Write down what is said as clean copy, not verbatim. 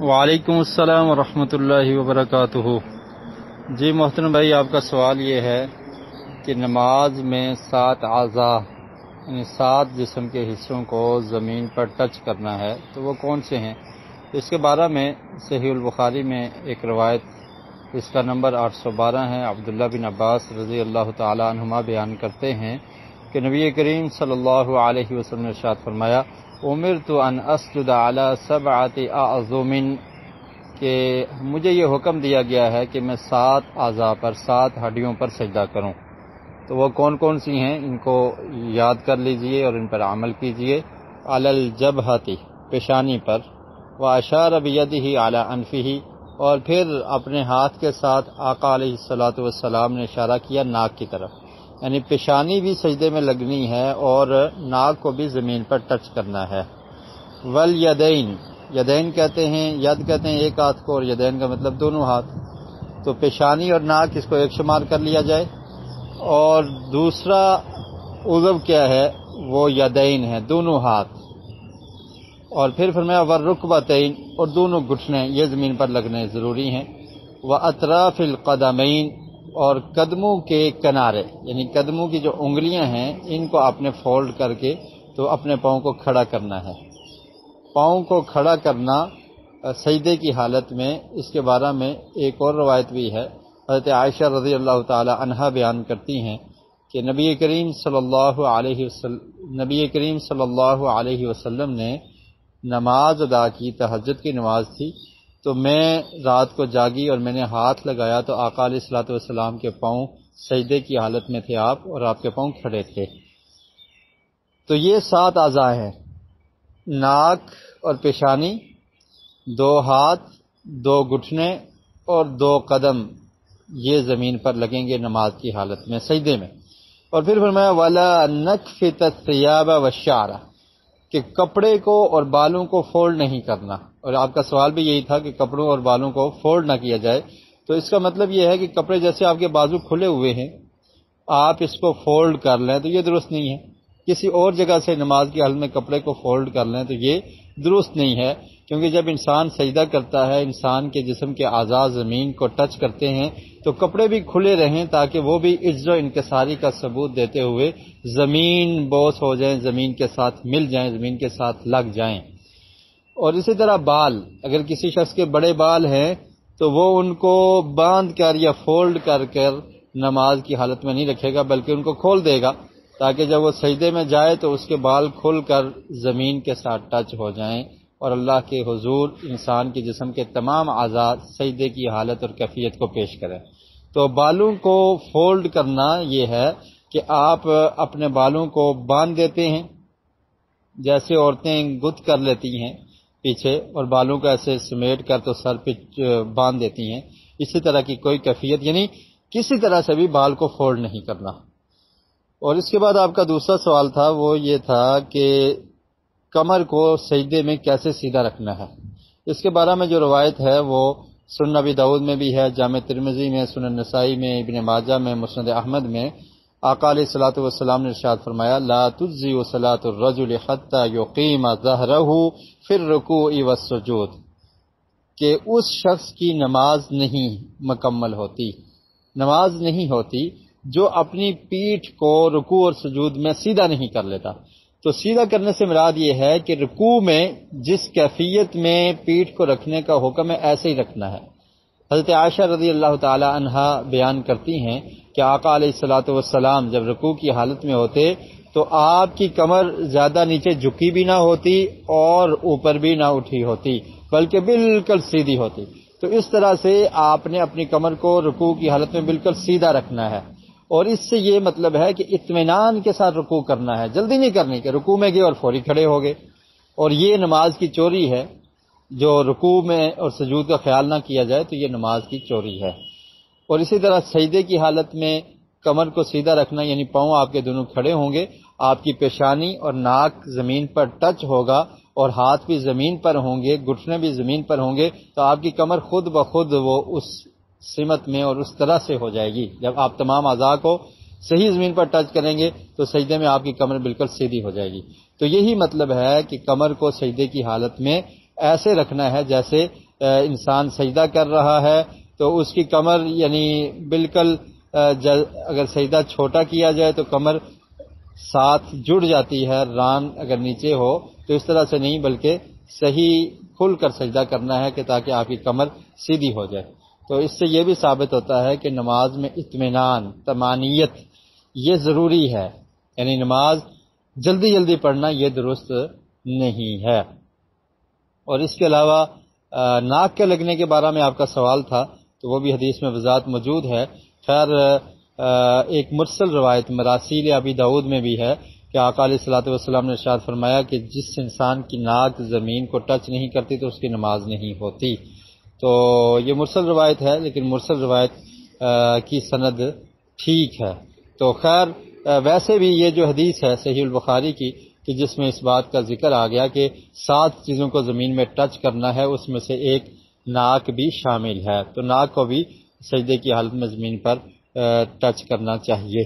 وعلیکم السلام ورحمۃ اللہ وبرکاتہ۔ جی محترم بھائی، آپ کا سوال یہ ہے کہ نماز میں 7 اعضاء یعنی 7 جسم کے حصوں کو زمین پر ٹچ کرنا ہے تو وہ کون سے ہیں؟ اس کے بارے میں صحیح البخاری میں ایک روایت، اس کا نمبر 812 ہے، عبداللہ بن عباس رضی اللہ تعالی عنہما بیان کرتے ہیں کہ نبی کریم صلی اللہ علیہ وسلم نے ارشاد فرمایا، امرت ان اسجد علی 7 اعظم، کہ مجھے یہ حکم دیا گیا ہے کہ میں 7 اعضاء پر، 7 ہڈیوں پر سجدہ کروں۔ تو وہ کون کون سی ہیں، ان کو یاد کر لیجئے اور ان پر عمل کیجئے۔ علی الجبہۃ، پیشانی پر، واشار بیدہ علی انفہ، اور پھر اپنے ہاتھ کے ساتھ آقا علیہ الصلوۃ والسلام نے اشارہ کیا ناک کی طرف، یعنی پیشانی بھی سجدے میں لگنی ہے اور ناک کو بھی زمین پر ٹچ کرنا ہے۔ والیدین، یدین کہتے ہیں، ید کہتے ہیں ایک ہاتھ کو، اور یدین کا مطلب دونوں ہاتھ، تو پیشانی اور ناک اس کو ایک شمار کر لیا جائے۔ اور دوسرا عضو کیا ہے، وہ یدین ہے، دونوں ہاتھ، اور پھر فرمایا والرکبتین، اور دونوں گھٹنے یہ زمین پر لگنے ضروری ہیں۔ واطراف القدمین، اور قدموں کے کنارے، یعنی قدموں کی جو انگلیاں ہیں ان کو آپ نے فولڈ کر کے تو اپنے پاؤں کو کھڑا کرنا ہے۔ پاؤں کو کھڑا کرنا سجدے کی حالت میں، اس کے بارے میں ایک اور روایت بھی ہے، حضرت عائشہ رضی اللہ تعالی عنہا بیان کرتی ہیں کہ نبی کریم صلی اللہ علیہ وسلم نے نماز ادا کی، تہجد کی نماز تھی، تو میں رات کو جاگی اور میں نے ہاتھ لگایا تو آقا علیہ الصلوۃ والسلام کے پاؤں سجدے کی حالت میں تھے آپ، اور آپ کے پاؤں کھڑے تھے۔ تو یہ 7 اعضاء ہیں، ناک اور پیشانی، 2 ہاتھ، 2 گھٹنے اور 2 قدم، یہ زمین پر لگیں گے نماز کی حالت میں، سجدے میں۔ اور پھر فرمایا وَلَا نَكْفِتَ الثِّيَابَ وَالشَّعْرَ، کہ کپڑے کو اور بالوں کو فولڈ نہیں کرنا۔ اور آپ کا سوال بھی یہی تھا کہ کپڑوں اور بالوں کو فولڈ نہ کیا جائے، تو اس کا مطلب یہ ہے کہ کپڑے جیسے آپ کے بازو کھلے ہوئے ہیں، آپ اس کو فولڈ کر لیں تو یہ درست نہیں ہے۔ کسی اور جگہ سے نماز کی حالت میں کپڑے کو فولڈ کر لیں تو یہ درست نہیں ہے، کیونکہ جب انسان سجدہ کرتا ہے، انسان کے جسم کے اعضاء زمین کو ٹچ کرتے ہیں تو کپڑے بھی کھلے رہیں تاکہ وہ بھی عجز و انکساری کا ثبوت دیتے ہوئے زمین بوس ہو جائیں، زمین کے ساتھ مل جائیں، زمین کے ساتھ لگ جائیں۔ اور اسی طرح بال، اگر کسی شخص کے بڑے بال ہیں تو وہ ان کو باندھ کر یا فولڈ کر نماز کی حالت میں نہیں رکھے گا، بلکہ ان کو کھول دے گا تاکہ جب وہ سجدے میں جائے تو اس کے بال کھل کر زمین کے ساتھ ٹچ ہو جائیں، اور اللہ کے حضور انسان کے جسم کے تمام اعضاء سجدے کی حالت اور کیفیت کو پیش کریں۔ تو بالوں کو فولڈ کرنا یہ ہے کہ آپ اپنے بالوں کو باندھ دیتے ہیں، جیسے عورتیں گت کر لیتی ہیں پیچھے اور بالوں کو ایسے سمیٹ کر تو سر پہ باندھ دیتی ہیں، اسی طرح کی کوئی کیفیت، یعنی کسی طرح سے بھی بال کو فولڈ نہیں کرنا۔ اور اس کے بعد آپ کا دوسرا سوال تھا، وہ یہ تھا کہ کمر کو سجدے میں کیسے سیدھا رکھنا ہے۔ اس کے بارے میں جو روایت ہے وہ سنن ابی داؤد میں بھی ہے، جامع ترمذی میں، سنن نسائی میں، ابن ماجہ میں، مسند احمد میں۔ آقا علیہ الصلوۃ والسلام نے ارشاد فرمایا لا تجزئ صلاۃ الرجل حتى يقيم ظهره في الركوع والسجود، کہ اس شخص کی نماز نہیں مکمل ہوتی، نماز نہیں ہوتی جو اپنی پیٹھ کو رکوع اور سجود میں سیدھا نہیں کر لیتا۔ تو سیدھا کرنے سے مراد یہ ہے کہ رکوع میں جس کیفیت میں پیٹھ کو رکھنے کا حکم ہے ایسے ہی رکھنا ہے۔ حضرت عائشہ رضی اللہ تعالی عنہا بیان کرتی ہیں کہ آقا علیہ الصلوۃ والسلام جب رکوع کی حالت میں ہوتے تو آپ کی کمر زیادہ نیچے جھکی بھی نہ ہوتی اور اوپر بھی نہ اٹھی ہوتی، بلکہ بالکل سیدھی ہوتی۔ تو اس طرح سے آپ نے اپنی کمر کو رکوع کی حالت میں بالکل سیدھا رکھنا ہے، اور اس سے یہ مطلب ہے کہ اطمینان کے ساتھ رکوع کرنا ہے، جلدی نہیں کرنی کہ رکوع میں گئے اور فوری کھڑے ہو گئے، اور یہ نماز کی چوری ہے۔ جو رکوع میں اور سجود کا خیال نہ کیا جائے تو یہ نماز کی چوری ہے۔ اور اسی طرح سجدے کی حالت میں کمر کو سیدھا رکھنا، یعنی پاؤں آپ کے دونوں کھڑے ہوں گے، آپ کی پیشانی اور ناک زمین پر ٹچ ہوگا اور ہاتھ بھی زمین پر ہوں گے، گھٹنے بھی زمین پر ہوں گے، تو آپ کی کمر خود بخود وہ اس سمت میں اور اس طرح سے ہو جائے گی۔ جب آپ تمام اعضاء کو صحیح زمین پر ٹچ کریں گے تو سجدے میں آپ کی کمر بالکل سیدھی ہو جائے گی۔ تو یہی مطلب ہے کہ کمر کو سجدے کی حالت میں ایسے رکھنا ہے جیسے انسان سجدہ کر رہا ہے تو اس کی کمر یعنی بالکل اگر سجدہ چھوٹا کیا جائے تو کمر ساتھ جڑ جاتی ہے، ران اگر نیچے ہو تو اس طرح سے نہیں، بلکہ صحیح کھل کر سجدہ کرنا ہے کہ تاکہ آپ کی کمر سیدھی ہو جائے۔ تو اس سے یہ بھی ثابت ہوتا ہے کہ نماز میں اطمینان، طمانینت یہ ضروری ہے، یعنی نماز جلدی جلدی پڑھنا یہ درست نہیں ہے۔ اور اس کے علاوہ ناک کے لگنے کے بارے میں آپ کا سوال تھا، تو وہ بھی حدیث میں وضاحت موجود ہے۔ خیر ایک مرسل روایت مراسیل ابی داؤد میں بھی ہے کہ آقا علیہ الصلوۃ والسلام نے ارشاد فرمایا کہ جس انسان کی ناک زمین کو ٹچ نہیں کرتی تو اس کی نماز نہیں ہوتی۔ تو یہ مرسل روایت ہے، لیکن مرسل روایت کی سند ٹھیک ہے۔ تو خیر ویسے بھی یہ جو حدیث ہے صحیح البخاری کی کہ جس میں اس بات کا ذکر آ گیا کہ 7 چیزوں کو زمین میں ٹچ کرنا ہے، اس میں سے ایک ناک بھی شامل ہے، تو ناک کو بھی سجدے کی حالت میں زمین پر ٹچ کرنا چاہیے۔